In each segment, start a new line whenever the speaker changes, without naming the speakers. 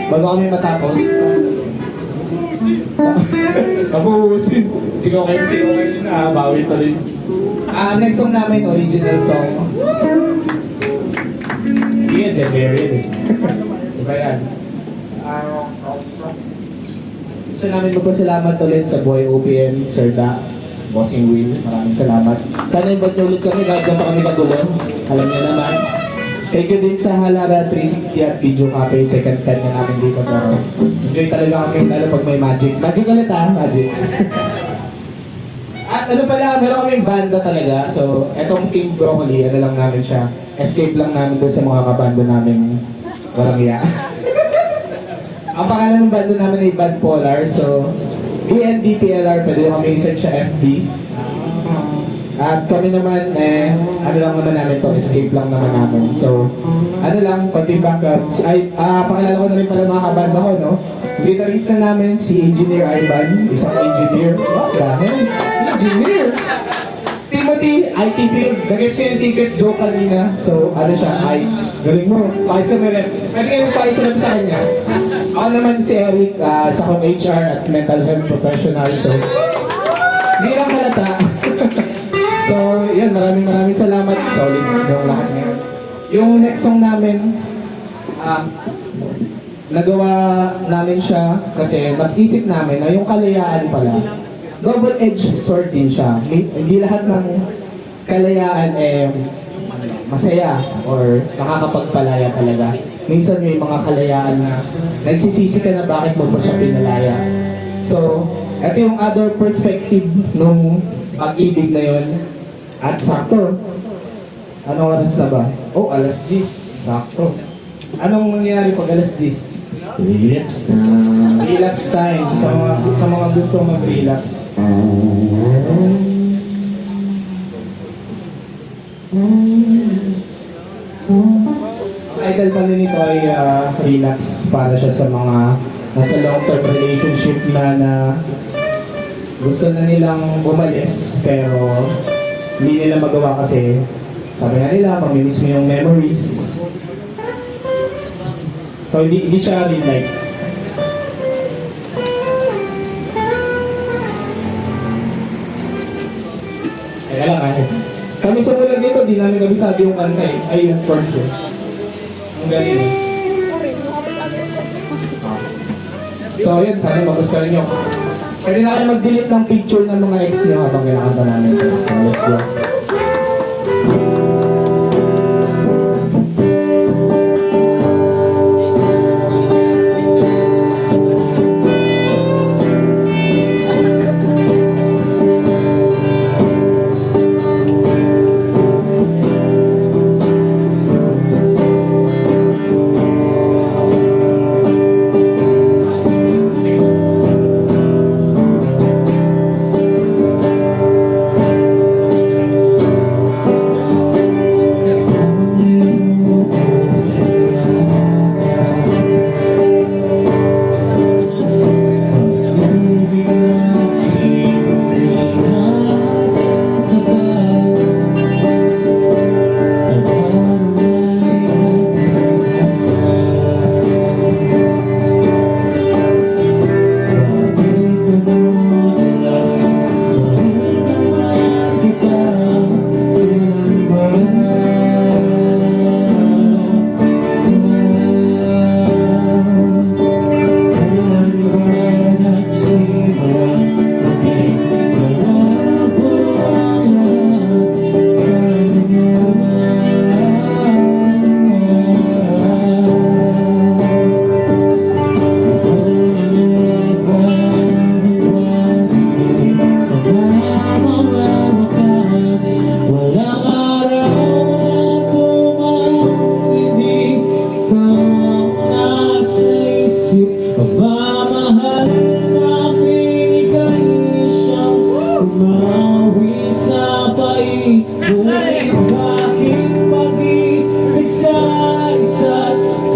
bago kami matapos, kabuhusin. Sigaw kayo na, bawi tuloy. Next song namin, original song. Ian, Dead Marion eh. Diba yan? Gusto namin magpasalamat ulit sa Boy OPM, Sir Da, Bossing Will. Maraming salamat. Sana invite niyo ulit kami kahit pa kami kagulo. Alam niyo naman. Thank you din sa Halara 360 at Video Cafe. Second time na namin dito. Pero enjoy talaga kami lalo pag may magic. Magic ulit ha, magic. At ano pala, meron kaming banda talaga. So, etong Team Broccoli, ano lang namin siya. Escape lang namin doon sa mga kabanda namin. Walang iya. Ang pangalan ng banda namin ay Band Polar. So, BNDPLR, pwede kami i-search sa FB. At kami naman, ano lang naman namin to, escape lang naman namin. So, ano lang, konting backup. Pakilala ko na rin pala mga kabanda ko, no? Guitarista namin, si Engineer Ivan, isang engineer. Dahil, engineer! Si Timothy, IT field. Nag-guess siya yung ticket joke kanina. So, ano siya, galing mo. Pakis ka meron. Pwede kayo pakis na sa kanya. Ako naman si Eric, sa kong HR at mental health professional. So, hindi lang halata. So, yan, maraming salamat. Solid yung lahat ngayon. Yung next song namin, nagawa namin siya kasi nag-isip namin na yung kalayaan pala, double-edged sword din siya. Hindi lahat ng kalayaan masaya or nakakapagpalaya talaga. Minsan may mga kalayaan na nagsisisi ka na bakit mo pa siya pinalaya. So, ito yung other perspective nung pag-ibig na yon. At sakto. Anong oras na ba? Oh, alas 10. Sakto. Anong nangyayari pag alas 10?
Relapse na.
Relapse time. Sa mga gusto mag-relapse. Ang title pala nito ay relapse para siya sa mga nasa long-term relationship na gusto na nilang bumalis pero hindi nila magawa kasi sabi nga nila, mamimiss mo yung memories. So, hindi siya real life. Kaya lang kami sa mulag nito, di namin kabisado yung kanta ay yung chords eh. Ang galing eh. So, yun, sana magustuhan nyo. Pwede na kayo mag-delete ng picture ng mga ex nyo habang kinakanta namin. So, let's go.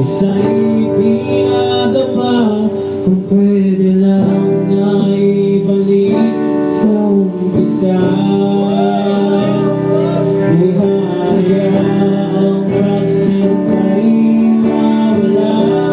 Isa'y pinadama kung pwede lang na ibalik sa umpisa. Di kaya ang pagsintay mawala.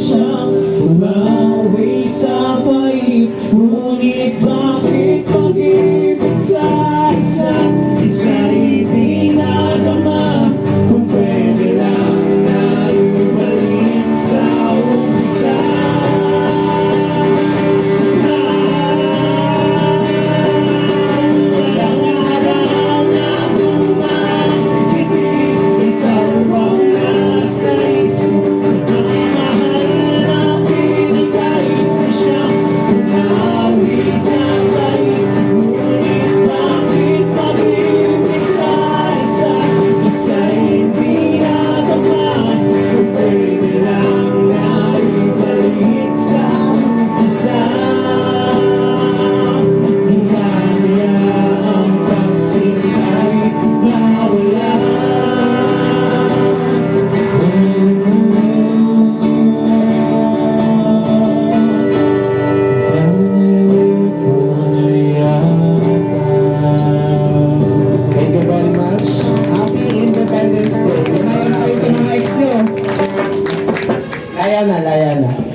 siyang umawi sa pait. Ngunit bakit pag-ibig sa isa't isa'y di nadama? Kung pwede lang na ibalik sa umpisa. Walang araw na dumang ikaw ang nasa isip. Mahal na pinagay siyang umawi sa balik. Ngunit bakit pag-ibig sa isa't isa'y hindi nadama? Kung pwede lang na ibalik sa umpisa. Di kaya ang pagsintay nawala.
Thank you very much. Happy Independence Day. Kumain na kayo sa mga ex nyo. Laya na, laya na.